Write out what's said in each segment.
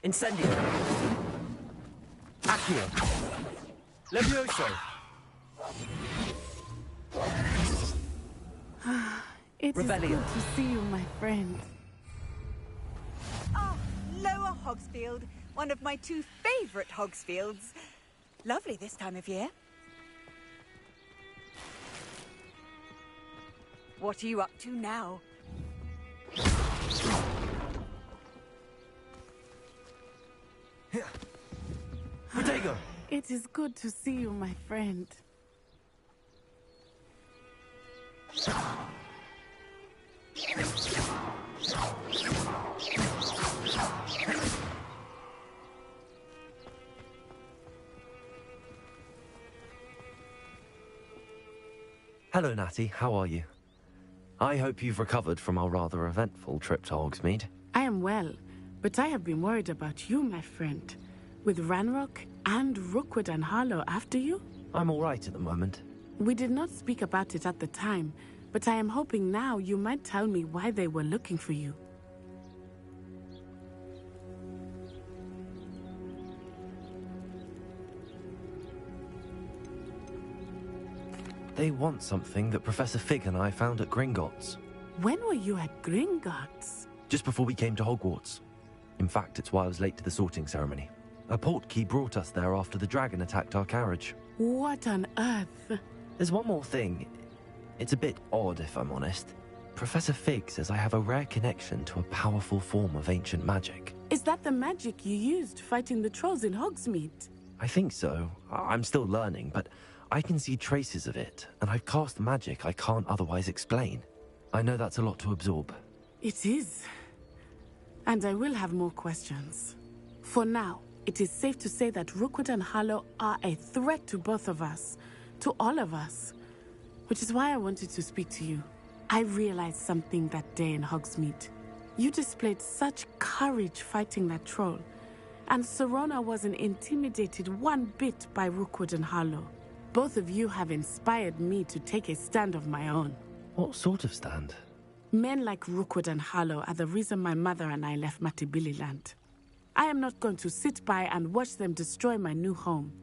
Incendio. Accio. Levioso. It is Rebellion. good to see you, my friend. Ah, Lower Hogsfield, one of my 2 favorite Hogsfields. Lovely this time of year. What are you up to now? Protego. It is good to see you, my friend. Hello, Natty. How are you? I hope you've recovered from our rather eventful trip to Hogsmeade. I am well, but I have been worried about you, my friend. With Ranrock and Rookwood and Harlow after you? I'm all right at the moment. We did not speak about it at the time, but I am hoping now you might tell me why they were looking for you. They want something that Professor Fig and I found at Gringotts. When were you at Gringotts? Just before we came to Hogwarts. In fact, it's why I was late to the sorting ceremony. A portkey brought us there after the dragon attacked our carriage. What on earth? There's one more thing. It's a bit odd, if I'm honest. Professor Fig says I have a rare connection to a powerful form of ancient magic. Is that the magic you used fighting the trolls in Hogsmeade? I think so. I'm still learning, but I can see traces of it, and I've cast magic I can't otherwise explain. I know that's a lot to absorb. It is. And I will have more questions. For now, it is safe to say that Rookwood and Harlow are a threat to both of us, to all of us. Which is why I wanted to speak to you. I realized something that day in Hogsmeade. You displayed such courage fighting that troll, and Serona wasn't intimidated one bit by Rookwood and Harlow. Both of you have inspired me to take a stand of my own. What sort of stand? Men like Rookwood and Harlow are the reason my mother and I left Matibili land. I am not going to sit by and watch them destroy my new home.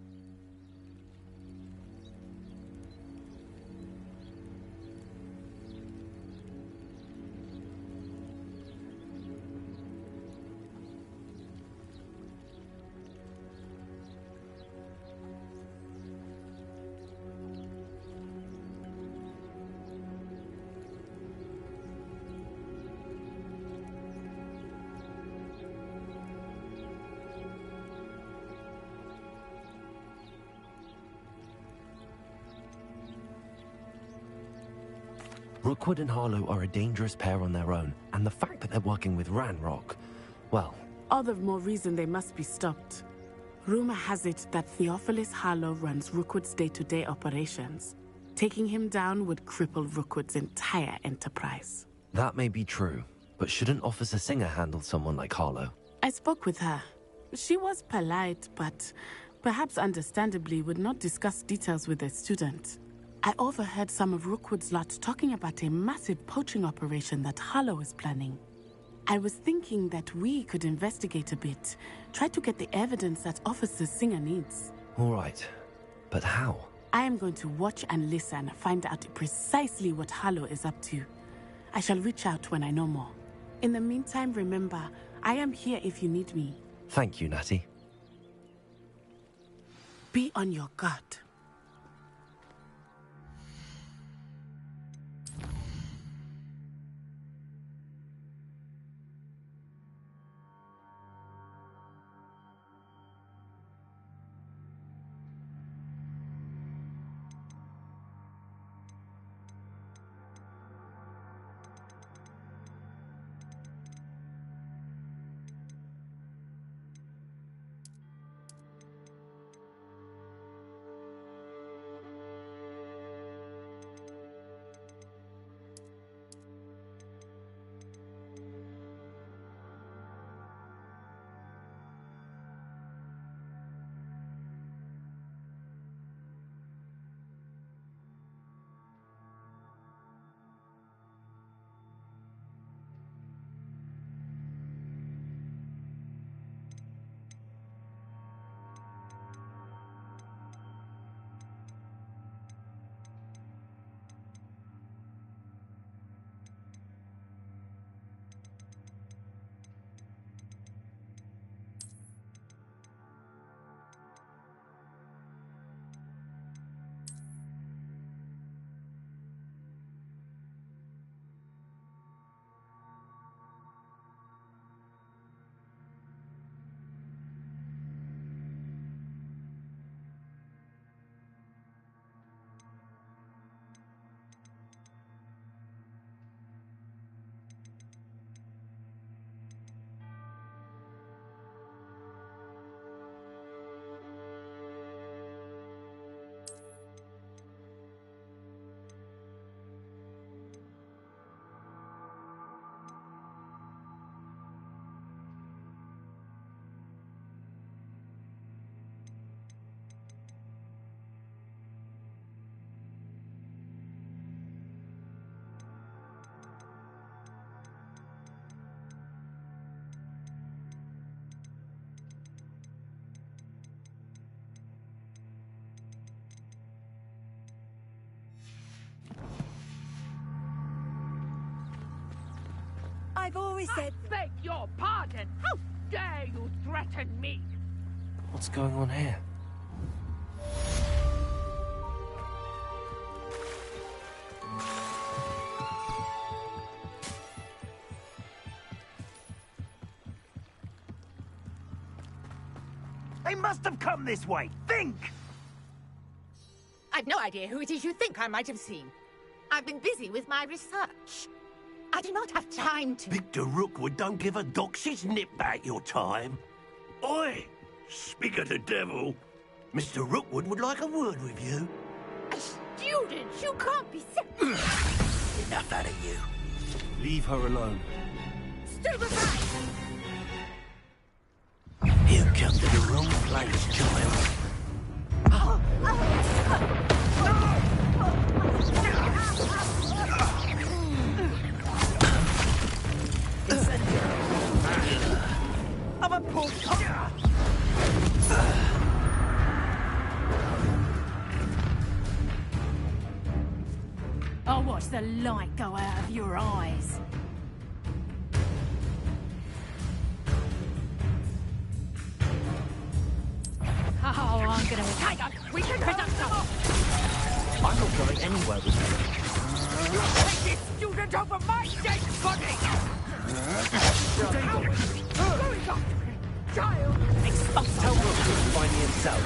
Rookwood and Harlow are a dangerous pair on their own, and the fact that they're working with Ranrock, well... All the more reason they must be stopped. Rumor has it that Theophilus Harlow runs Rookwood's day-to-day operations. Taking him down would cripple Rookwood's entire enterprise. That may be true, but shouldn't Officer Singer handle someone like Harlow? I spoke with her. She was polite, but perhaps understandably would not discuss details with a student. I overheard some of Rookwood's lot talking about a massive poaching operation that Harlow is planning. I was thinking that we could investigate a bit, try to get the evidence that Officer Singer needs. All right, but how? I am going to watch and listen, find out precisely what Harlow is up to. I shall reach out when I know more. In the meantime, remember, I am here if you need me. Thank you, Natty. Be on your guard. I've always said... Beg your pardon! How dare you threaten me? What's going on here? They must have come this way. Think! I've no idea who it is you think I might have seen. I've been busy with my research. I do not have time to... Victor Rookwood don't give a doxy's nip back your time. Oi! Speak of the devil. Mr. Rookwood would like a word with you. A student? You can't be so... Enough out of you. Leave her alone. Stand aside! You come to the wrong place, child. I'm a poor I'll watch the light go out of your eyes. Oh, I'm gonna... Tiger, we can conduct them. I'm not going anywhere with you. You take this student over my dead body! Going after him! Child! Expulse Tell Rookwood to find me himself.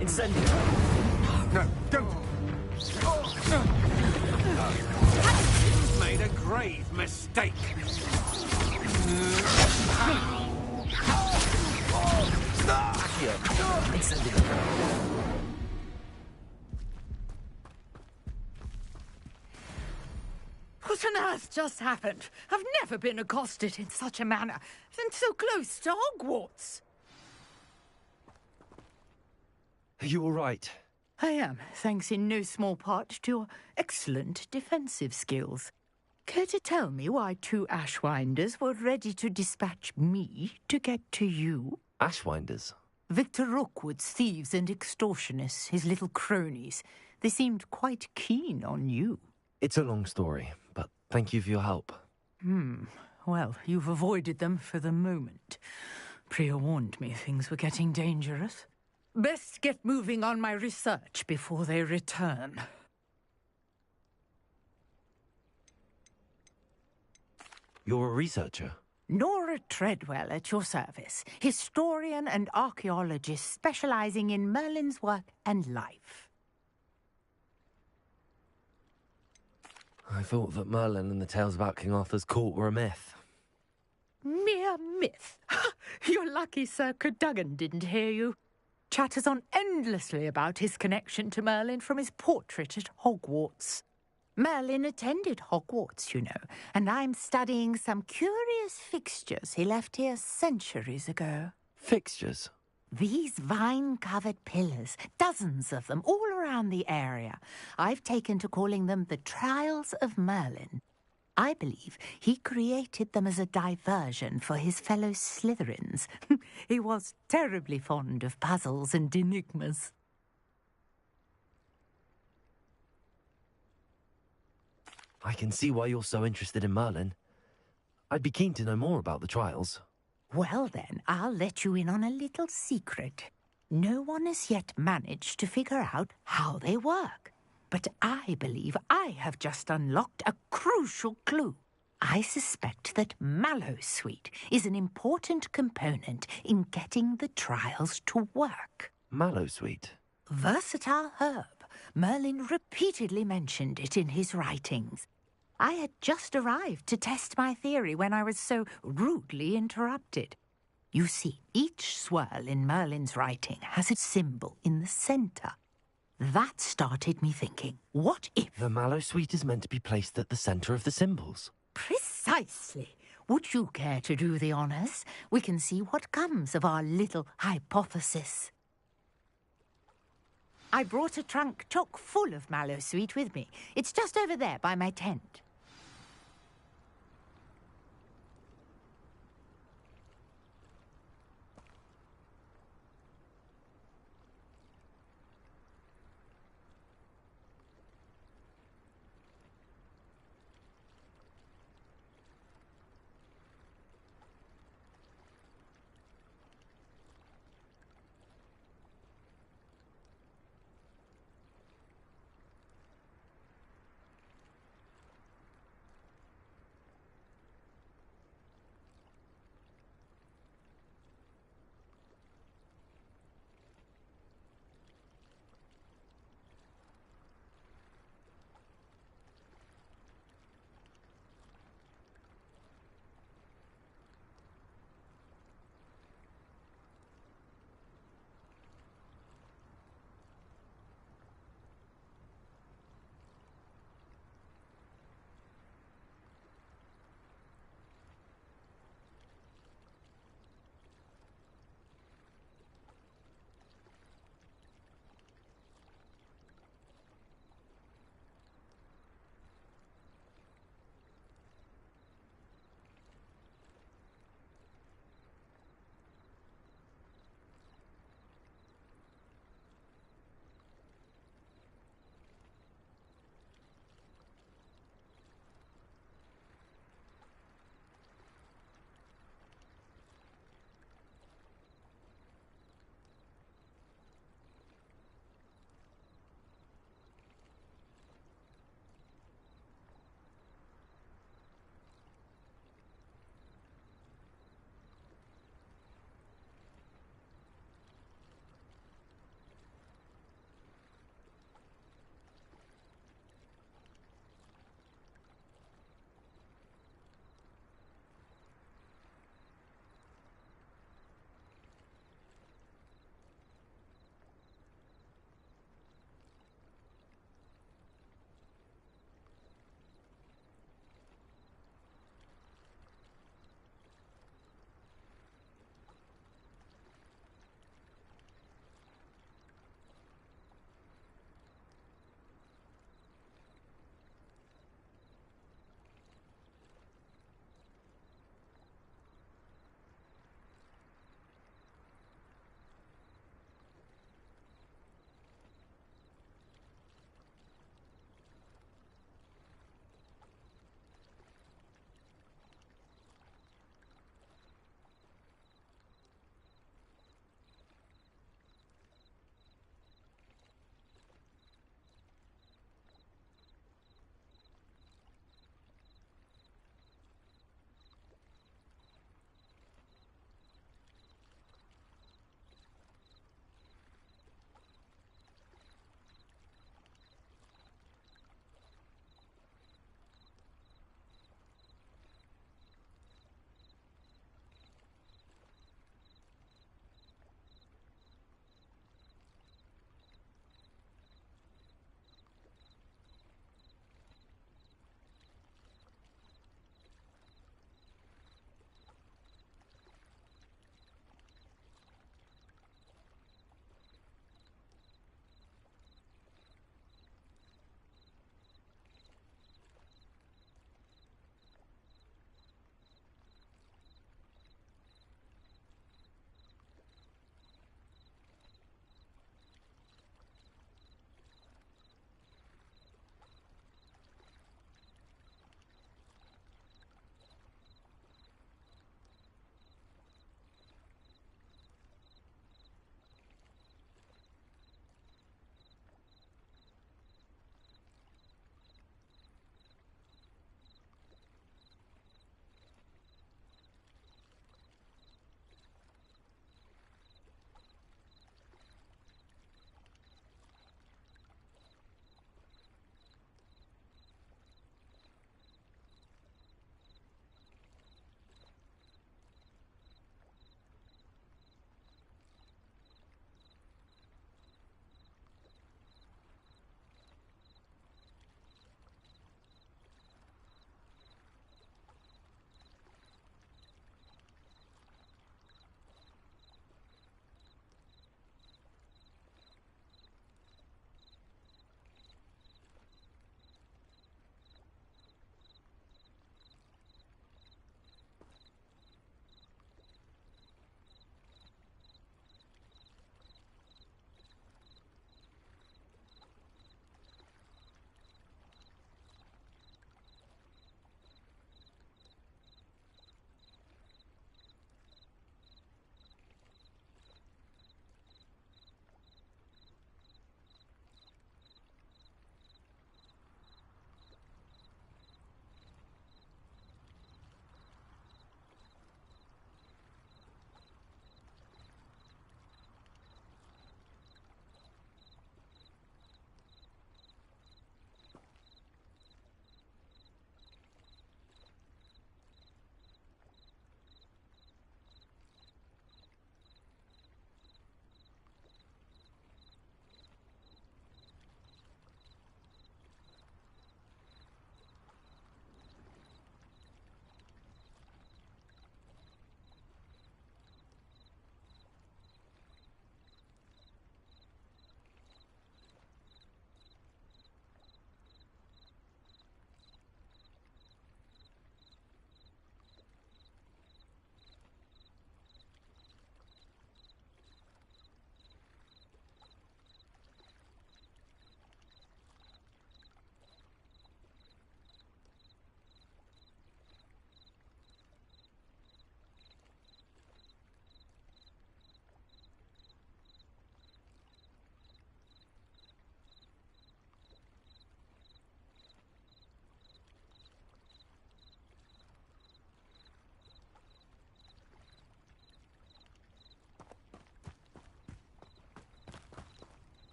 Incendiary. No, don't! You've made a grave mistake. Accio. Incendiary. What on earth just happened? I've never been accosted in such a manner, and so close to Hogwarts. Are you all right? I am, thanks in no small part to your excellent defensive skills. Care to tell me why two Ashwinders were ready to dispatch me to get to you? Ashwinders? Victor Rookwood's thieves and extortionists, his little cronies. They seemed quite keen on you. It's a long story, but thank you for your help. Well, you've avoided them for the moment. Priya warned me things were getting dangerous. Best get moving on my research before they return. You're a researcher? Nora Treadwell at your service, historian and archaeologist specializing in Merlin's work and life. I thought that Merlin and the tales about King Arthur's court were a myth. Mere myth. You're lucky Sir Cadogan didn't hear you. Chatters on endlessly about his connection to Merlin from his portrait at Hogwarts. Merlin attended Hogwarts, you know, and I'm studying some curious fixtures he left here centuries ago. Fixtures? These vine-covered pillars, dozens of them, all around the area. I've taken to calling them the Trials of Merlin. I believe he created them as a diversion for his fellow Slytherins. He was terribly fond of puzzles and enigmas. I can see why you're so interested in Merlin. I'd be keen to know more about the trials. Well then, I'll let you in on a little secret. No one has yet managed to figure out how they work. But I believe I have just unlocked a crucial clue. I suspect that Mallowsweet is an important component in getting the trials to work. Mallowsweet? Versatile herb. Merlin repeatedly mentioned it in his writings. I had just arrived to test my theory when I was so rudely interrupted. You see, each swirl in Merlin's writing has a symbol in the centre. That started me thinking, what if... The Mallowsweet is meant to be placed at the centre of the symbols. Precisely. Would you care to do the honours? We can see what comes of our little hypothesis. I brought a trunk chock full of Mallowsweet with me. It's just over there by my tent.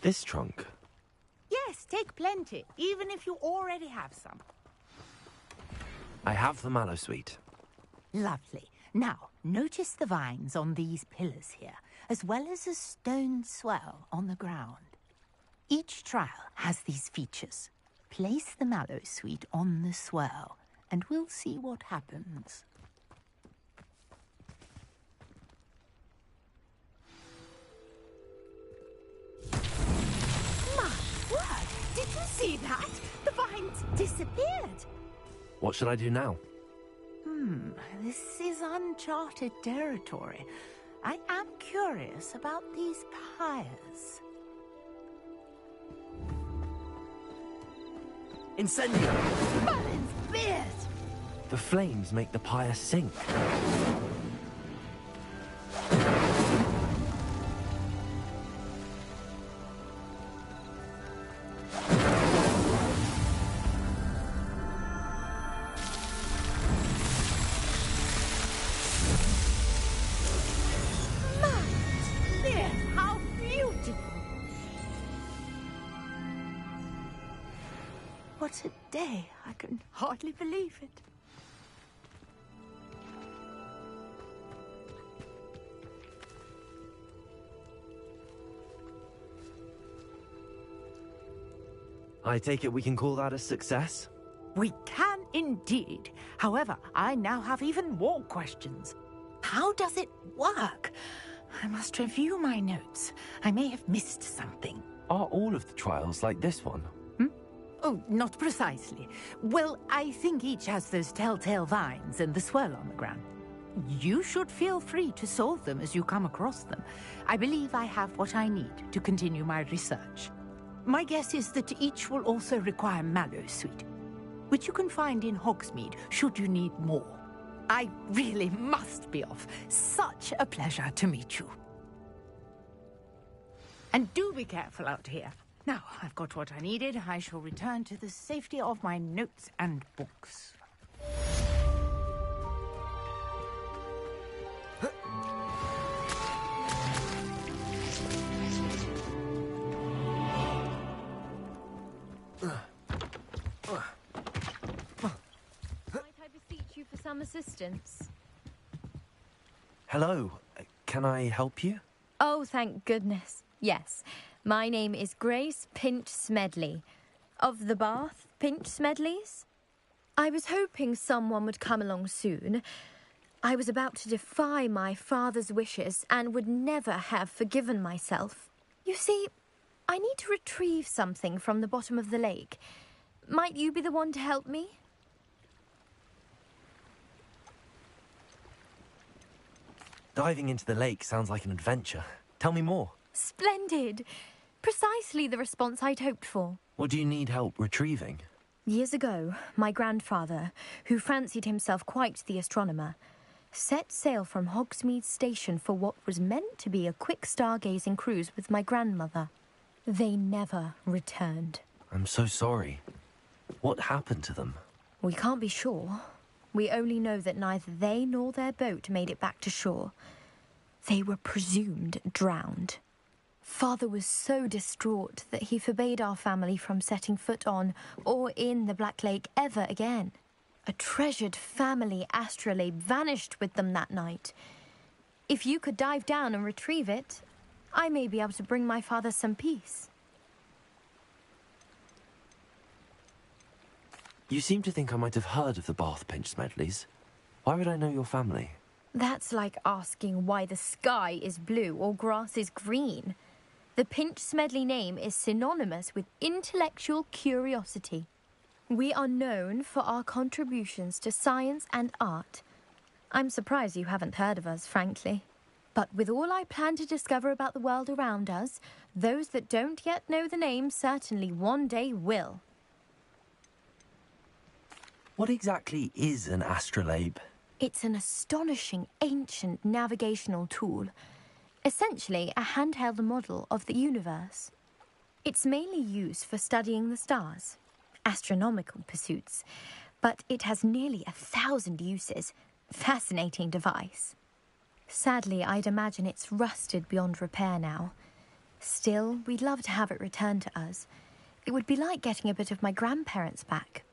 this trunk? Yes, take plenty, even if you already have some. I have the mallow sweet. Lovely. Now, notice the vines on these pillars here, as well as a stone swell on the ground. Each trial has these features. Place the mallow sweet on the swell, and we'll see what happens. My word! Did you see that? The vines disappeared. What should I do now? This is uncharted territory. I am curious about these pyres. Incendio! Merlin's beard! The flames make the pyre sink. How beautiful! What a day! I can hardly believe it. I take it we can call that a success? We can indeed. However, I now have even more questions. How does it work? I must review my notes. I may have missed something. Are all of the trials like this one? Oh, not precisely. Well, I think each has those telltale vines and the swirl on the ground. You should feel free to solve them as you come across them. I believe I have what I need to continue my research. My guess is that each will also require mallow sweet, which you can find in Hogsmeade should you need more. I really must be off. Such a pleasure to meet you. And do be careful out here. Now, I've got what I needed. I shall return to the safety of my notes and books. Might I beseech you for some assistance? Hello. Can I help you? Oh, thank goodness. Yes. My name is Grace Pinch Smedley, of the Bath Pinch Smedleys. I was hoping someone would come along soon. I was about to defy my father's wishes and would never have forgiven myself. You see, I need to retrieve something from the bottom of the lake. Might you be the one to help me? Diving into the lake sounds like an adventure. Tell me more. Splendid! Precisely the response I'd hoped for. What do you need help retrieving? Years ago, my grandfather, who fancied himself quite the astronomer, set sail from Hogsmeade Station for what was meant to be a quick stargazing cruise with my grandmother. They never returned. I'm so sorry. What happened to them? We can't be sure. We only know that neither they nor their boat made it back to shore. They were presumed drowned. Father was so distraught that he forbade our family from setting foot on or in the Black Lake ever again. A treasured family astrolabe vanished with them that night. If you could dive down and retrieve it, I may be able to bring my father some peace. You seem to think I might have heard of the Bath Pinch Smedleys. Why would I know your family? That's like asking why the sky is blue or grass is green. The Pinch Smedley name is synonymous with intellectual curiosity. We are known for our contributions to science and art. I'm surprised you haven't heard of us, frankly. But with all I plan to discover about the world around us, those that don't yet know the name certainly one day will. What exactly is an astrolabe? It's an astonishing ancient navigational tool. Essentially a handheld model of the universe. It's mainly used for studying the stars, astronomical pursuits, but it has nearly 1,000 uses. Fascinating device. Sadly, I'd imagine it's rusted beyond repair now. Still, we'd love to have it returned to us. It would be like getting a bit of my grandparents back.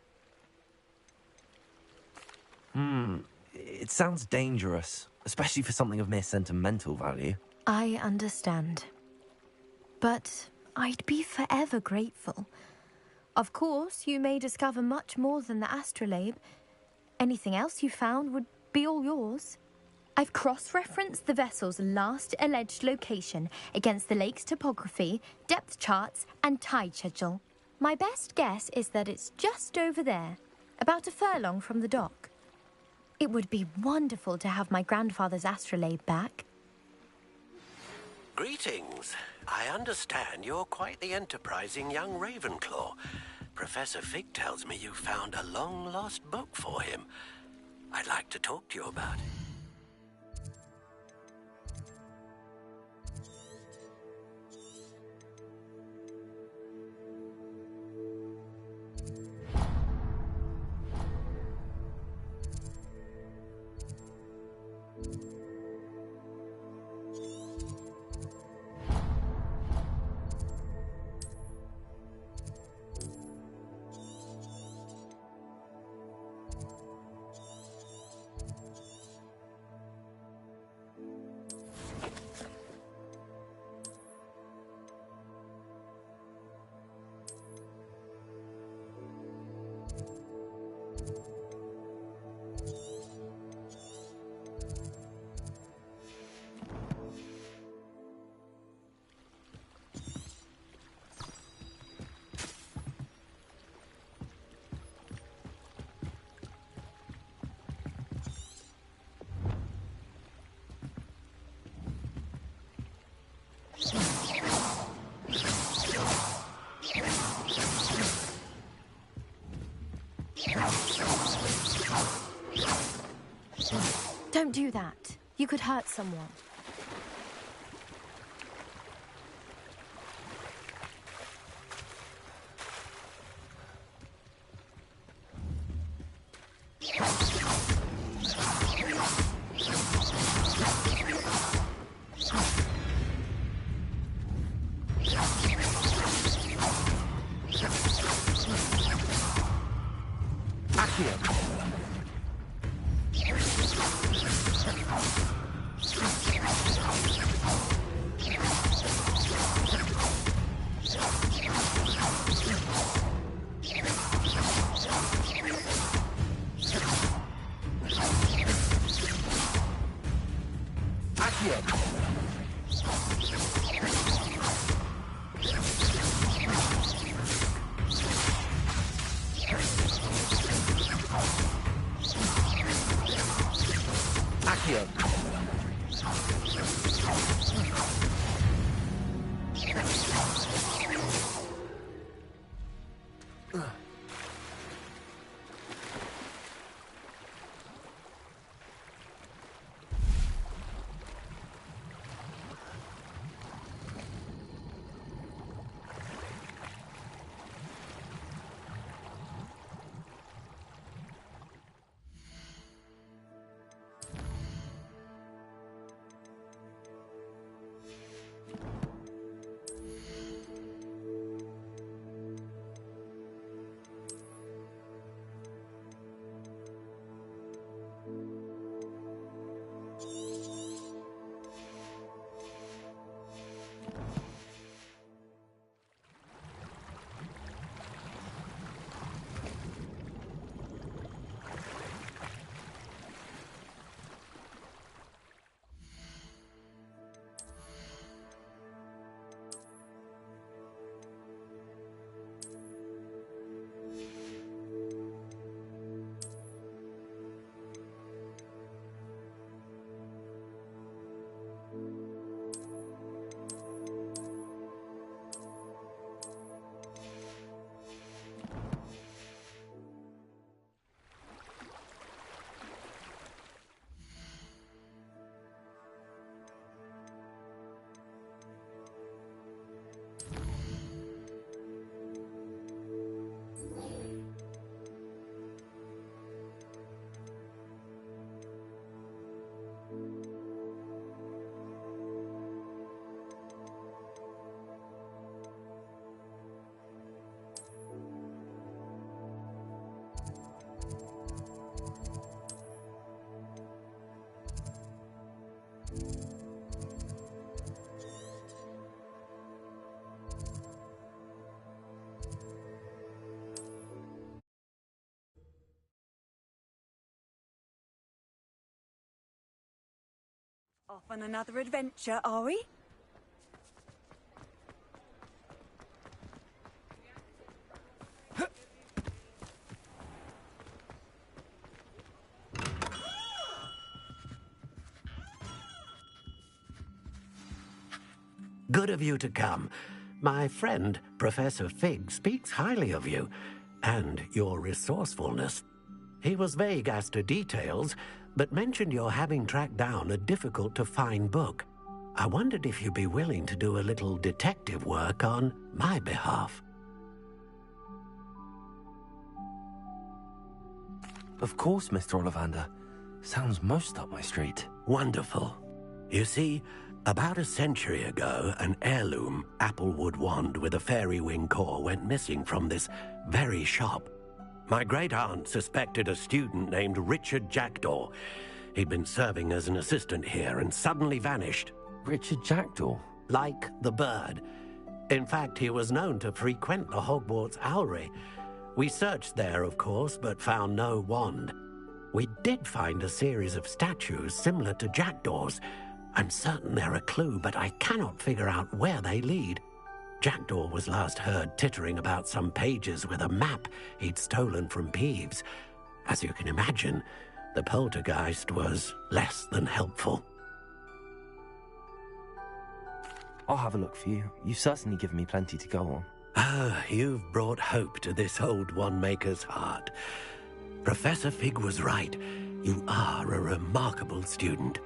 It sounds dangerous, especially for something of mere sentimental value. I understand. But I'd be forever grateful. Of course, you may discover much more than the astrolabe. Anything else you found would be all yours. I've cross-referenced the vessel's last alleged location against the lake's topography, depth charts, and tide schedule. My best guess is that it's just over there, about a furlong from the dock. It would be wonderful to have my grandfather's astrolabe back. Greetings. I understand you're quite the enterprising young Ravenclaw. Professor Fig tells me you found a long-lost book for him. I'd like to talk to you about it. Don't do that. You could hurt someone. Off on another adventure, are we? Good of you to come. My friend, Professor Fig, speaks highly of you and your resourcefulness. He was vague as to details, but mentioned your having tracked down a difficult-to-find book. I wondered if you'd be willing to do a little detective work on my behalf. Of course, Mr. Ollivander. Sounds most up my street. Wonderful. You see, about a century ago, an heirloom applewood wand with a fairy wing core went missing from this very shop. My great-aunt suspected a student named Richard Jackdaw. He'd been serving as an assistant here and suddenly vanished. Richard Jackdaw? Like the bird. In fact, he was known to frequent the Hogwarts Owlery. We searched there, of course, but found no wand. We did find a series of statues similar to Jackdaw's. I'm certain they're a clue, but I cannot figure out where they lead. Jackdaw was last heard tittering about some pages with a map he'd stolen from Peeves. As you can imagine, the poltergeist was less than helpful. I'll have a look for you. You've certainly given me plenty to go on. Ah, you've brought hope to this old one-maker's heart. Professor Fig was right. You are a remarkable student.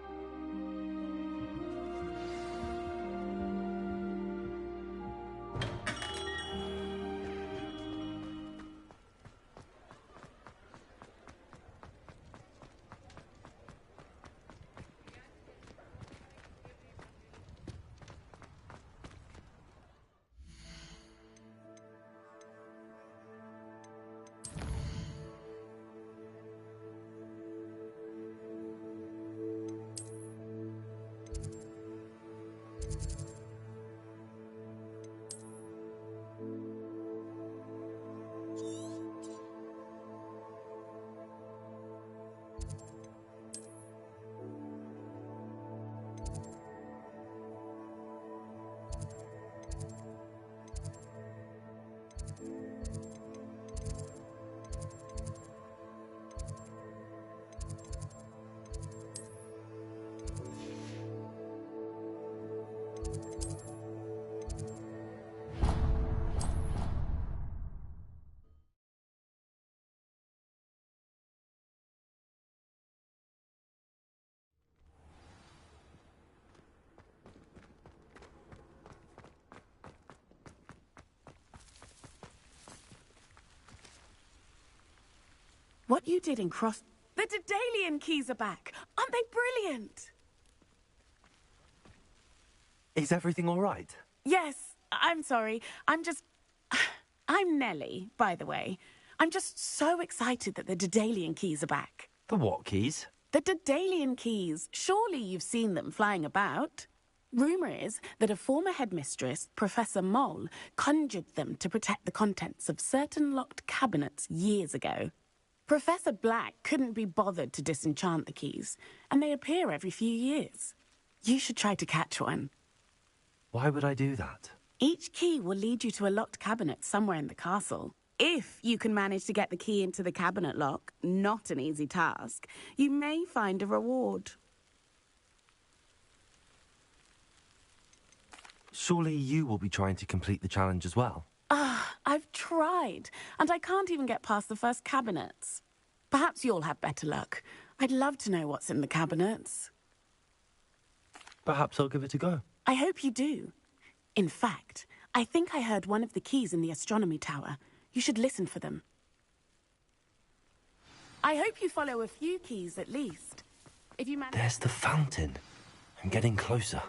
What you did in Cross... The Daedalian keys are back! Aren't they brilliant? Is everything all right? Yes, I'm sorry. I'm Nellie, by the way. I'm just so excited that the Daedalian keys are back. The what keys? The Daedalian keys. Surely you've seen them flying about. Rumour is that a former headmistress, Professor Mole, conjured them to protect the contents of certain locked cabinets years ago. Professor Black couldn't be bothered to disenchant the keys, and they appear every few years. You should try to catch one. Why would I do that? Each key will lead you to a locked cabinet somewhere in the castle. If you can manage to get the key into the cabinet lock, not an easy task, you may find a reward. Surely you will be trying to complete the challenge as well. I've tried, and I can't even get past the first cabinets. Perhaps you'll have better luck. I'd love to know what's in the cabinets. Perhaps I'll give it a go. I hope you do. In fact, I think I heard one of the keys in the astronomy tower. You should listen for them. I hope you follow a few keys at least. If you manage... There's the fountain. I'm getting closer.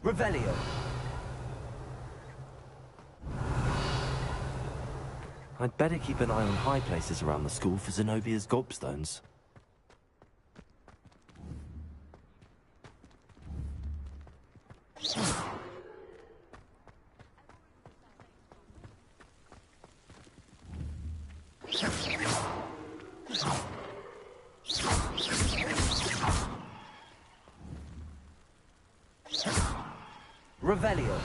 Revelio. I'd better keep an eye on high places around the school for Zenobia's gobstones. Revelio.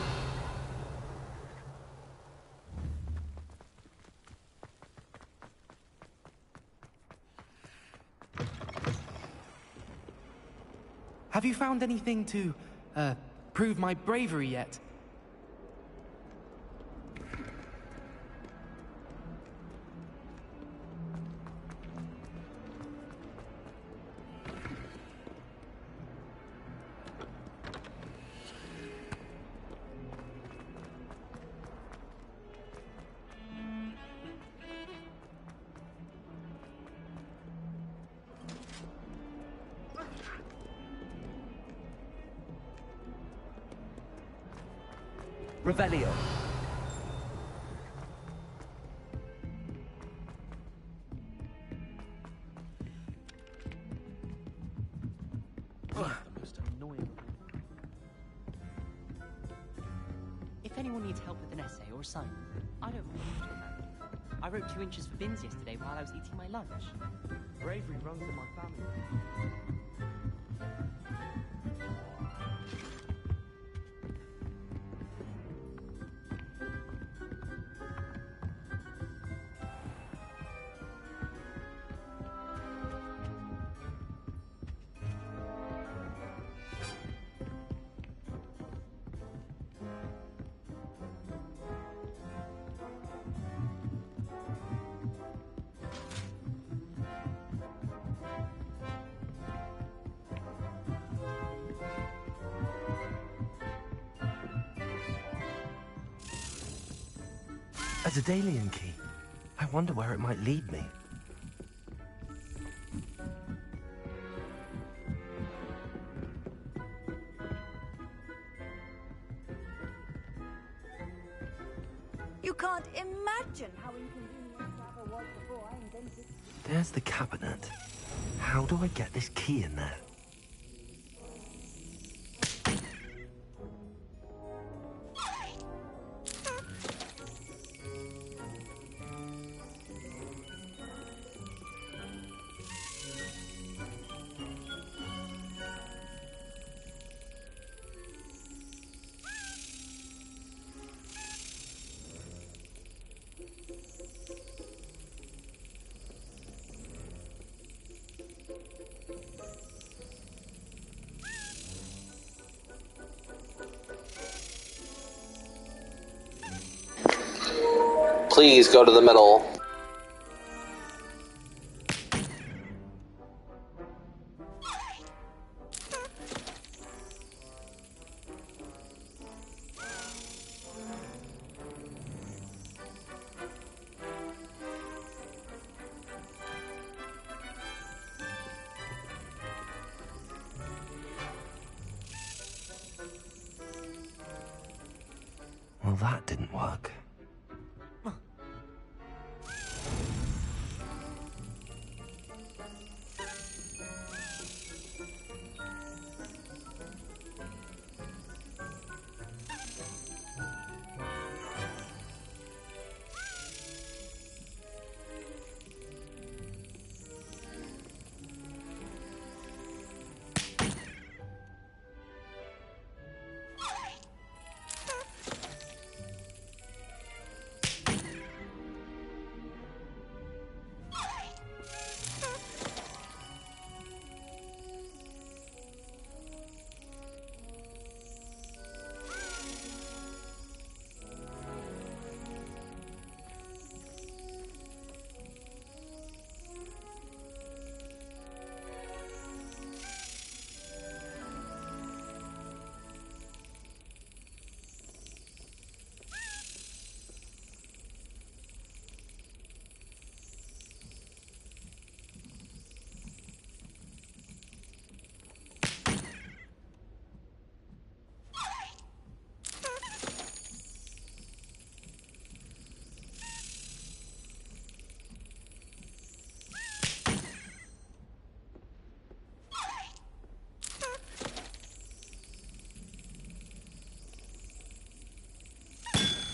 Have you found anything to, prove my bravery yet? Revelio. If anyone needs help with an essay or assignment, I don't mind to hand. I wrote 2 inches for bins yesterday while I was eating my lunch. Bravery runs in my family. A Daedalian key. I wonder where it might lead me. You can't imagine how inconvenient travel was before I invented. There's the cabinet. How do I get this key in there? Please go to the middle. Well, that didn't work.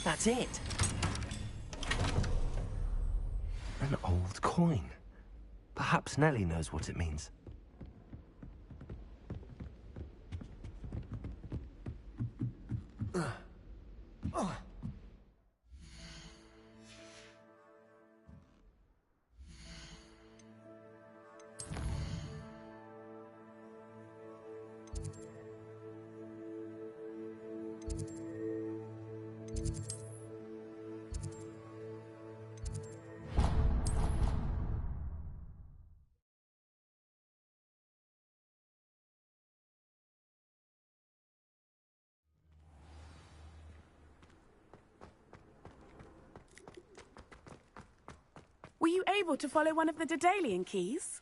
That's it. An old coin. Perhaps Nellie knows what it means. Were you able to follow one of the Daedalian keys?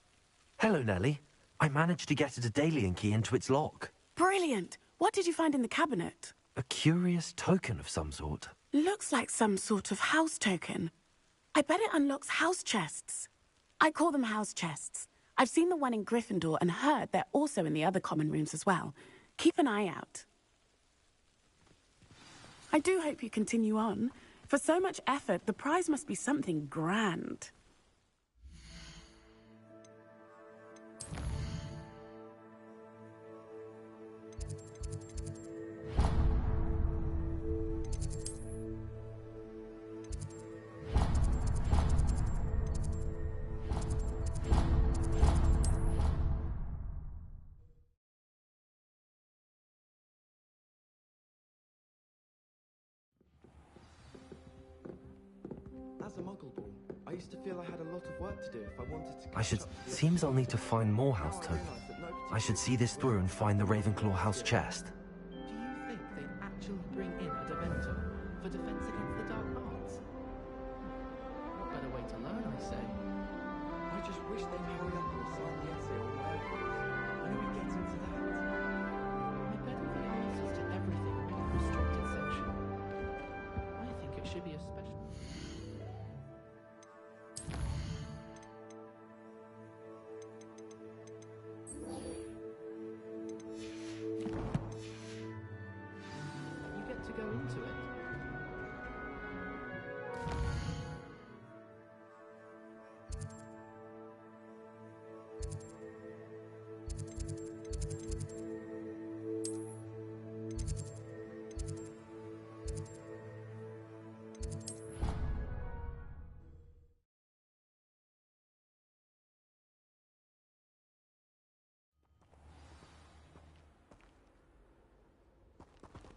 Hello, Nellie. I managed to get a Daedalian key into its lock. Brilliant! What did you find in the cabinet? A curious token of some sort. Looks like some sort of house token. I bet it unlocks house chests. I call them house chests. I've seen the one in Gryffindor and heard they're also in the other common rooms as well. Keep an eye out. I do hope you continue on. For so much effort, the prize must be something grand. As a muggle born, I used to feel I had a lot of work to do if I wanted to. Seems I'll need to find more house tokens. I should see this through and find the Ravenclaw house chest. Do you think they'd actually bring in a Dementor for defense against the dark arts? What better way to learn, I say? I just wish they'd hurry up and assign the essay on werewolves. When are we getting to that? I bet if the answers to everything in a restricted section. I think it should be a special. Go into it.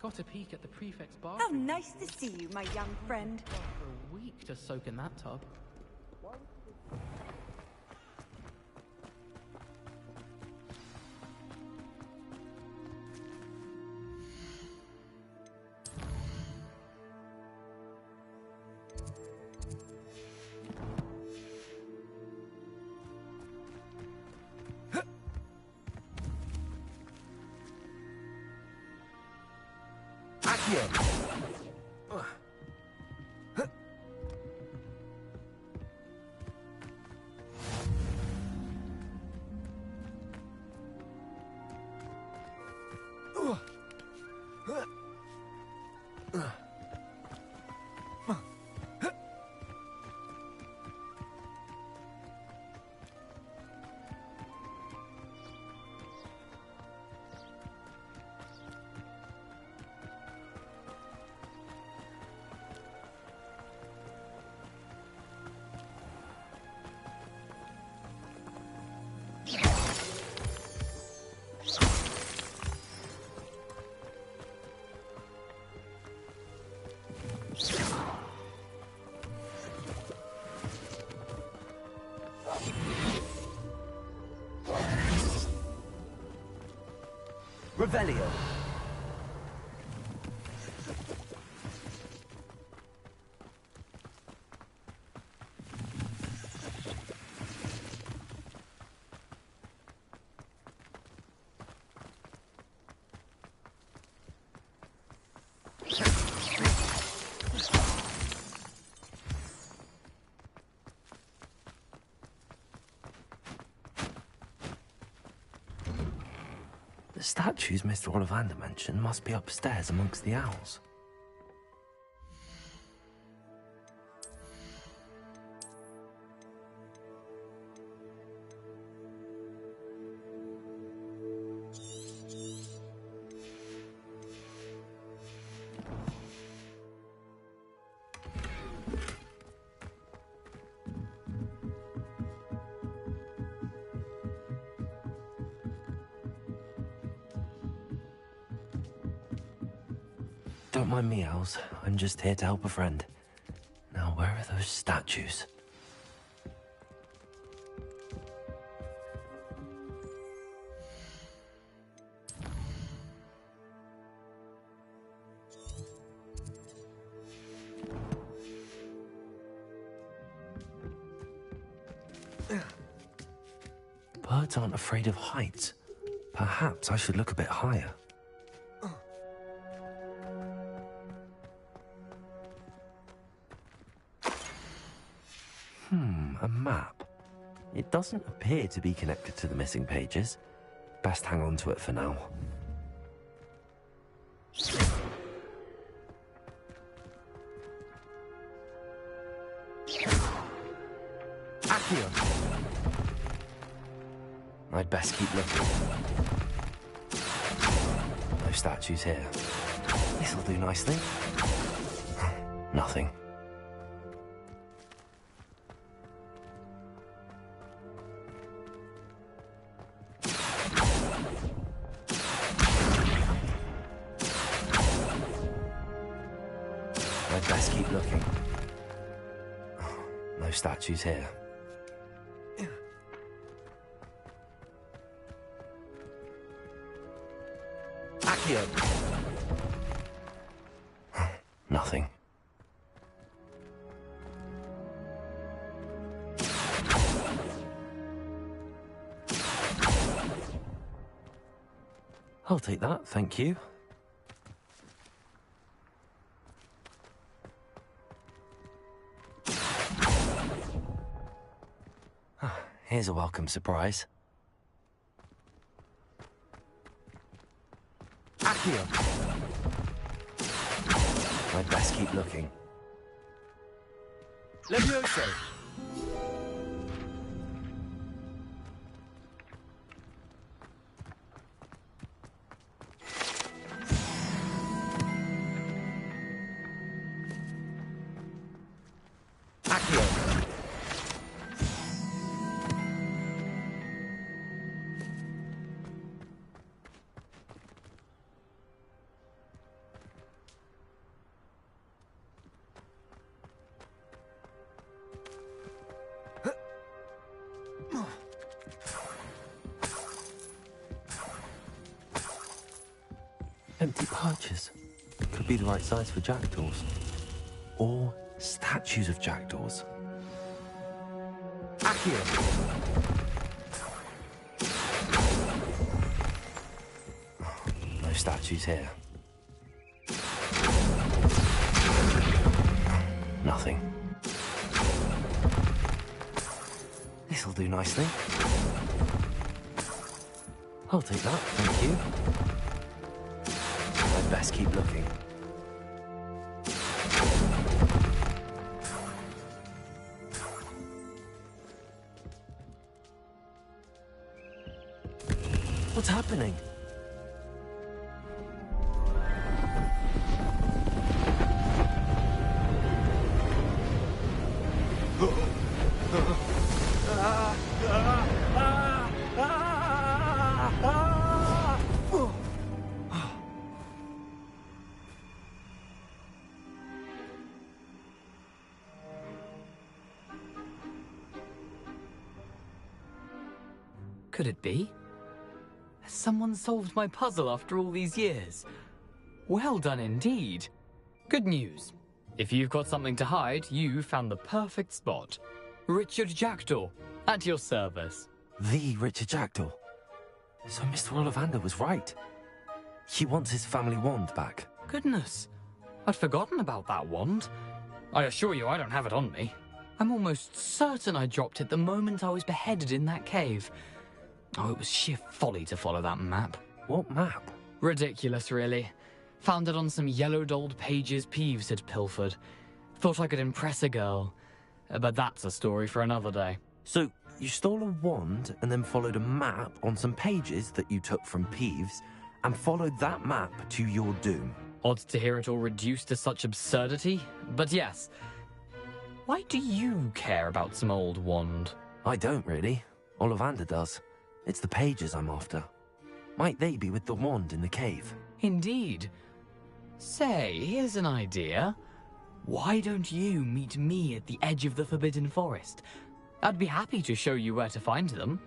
Got a peek at the prefect's bar. How nice to see you, my young friend. For a week to soak in that tub. Revelio. The statues Mr. Ollivander mentioned must be upstairs amongst the owls. Don't mind me, Els. I'm just here to help a friend. Now, where are those statues? Birds aren't afraid of heights. Perhaps I should look a bit higher. A map. It doesn't appear to be connected to the missing pages. Best hang on to it for now. Accio! I'd best keep looking. No statues here. This'll do nicely. Nothing. I'd best keep looking. No statues here. Accio! Nothing. I'll take that, thank you. Here's a welcome surprise. Accio! I'd best keep looking. Levioso! Accio! Empty perches. Could be the right size for jackdaws. Or statues of jackdaws. Accio! No statues here. Nothing. This'll do nicely. I'll take that, thank you. I'd best keep looking. What's happening? Could it be? Has someone solved my puzzle after all these years? Well done indeed. Good news. If you've got something to hide, you found the perfect spot. Richard Jackdaw, at your service. The Richard Jackdaw. So Mr. Ollivander was right. He wants his family wand back. Goodness, I'd forgotten about that wand. I assure you I don't have it on me. I'm almost certain I dropped it the moment I was beheaded in that cave. Oh, it was sheer folly to follow that map. What map? Ridiculous, really. Found it on some yellowed old pages Peeves had pilfered. Thought I could impress a girl. But that's a story for another day. So, you stole a wand and then followed a map on some pages that you took from Peeves and followed that map to your doom. Odd to hear it all reduced to such absurdity, but yes. Why do you care about some old wand? I don't, really. Ollivander does. It's the pages I'm after. Might they be with the wand in the cave? Indeed. Say, here's an idea. Why don't you meet me at the edge of the Forbidden Forest? I'd be happy to show you where to find them.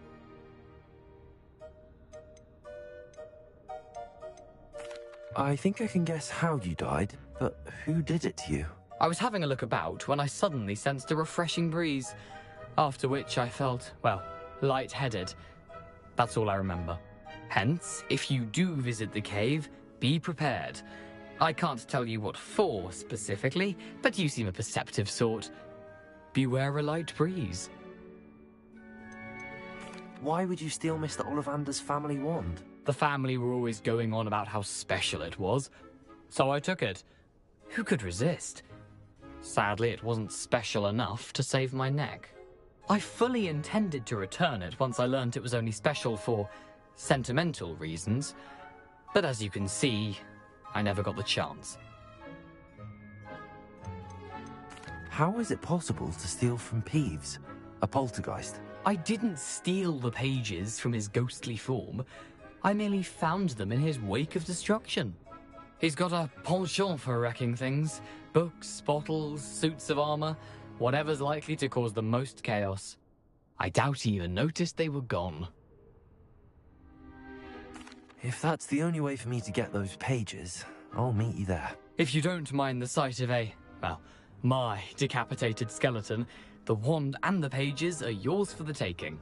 I think I can guess how you died, but who did it to you? I was having a look about when I suddenly sensed a refreshing breeze, after which I felt, well, lightheaded. That's all I remember. Hence, if you do visit the cave, be prepared. I can't tell you what for specifically, but you seem a perceptive sort. Beware a light breeze. Why would you steal Mr. Ollivander's family wand? The family were always going on about how special it was, so I took it. Who could resist? Sadly, it wasn't special enough to save my neck. I fully intended to return it once I learned it was only special for sentimental reasons, but as you can see, I never got the chance. How is it possible to steal from Peeves, a poltergeist? I didn't steal the pages from his ghostly form. I merely found them in his wake of destruction. He's got a penchant for wrecking things. Books, bottles, suits of armor, whatever's likely to cause the most chaos. I doubt he even noticed they were gone. If that's the only way for me to get those pages, I'll meet you there. If you don't mind the sight of my decapitated skeleton, the wand and the pages are yours for the taking.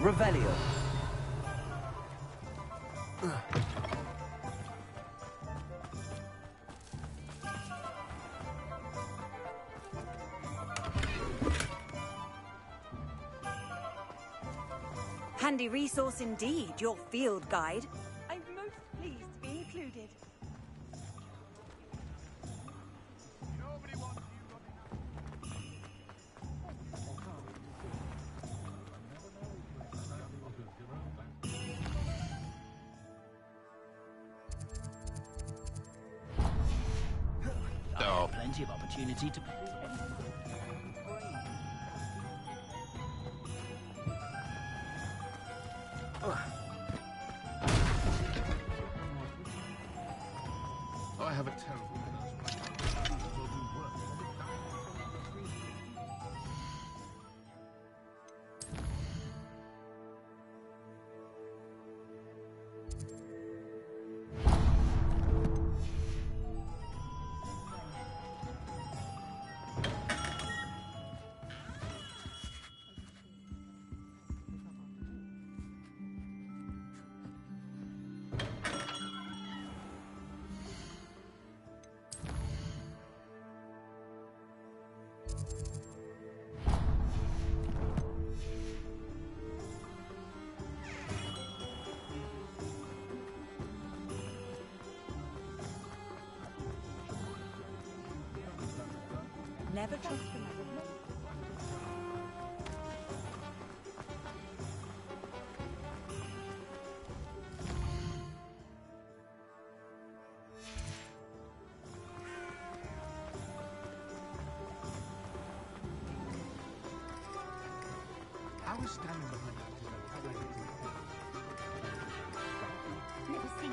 Revelio. Handy resource indeed, your field guide. I'm most pleased to be included. Plenty of opportunity to... I have a terrible never trust a man. I was standing behind that door. Never seen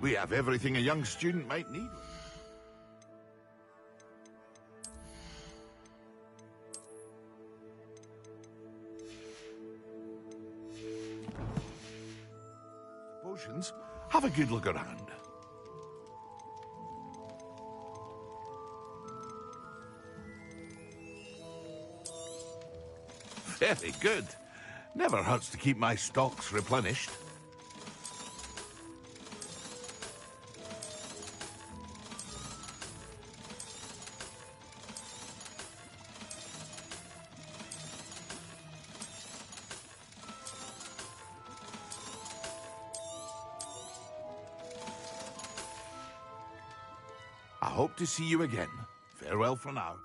We have everything a young student might need. Potions, have a good look around. Very good. Never hurts to keep my stocks replenished. I hope to see you again. Farewell for now.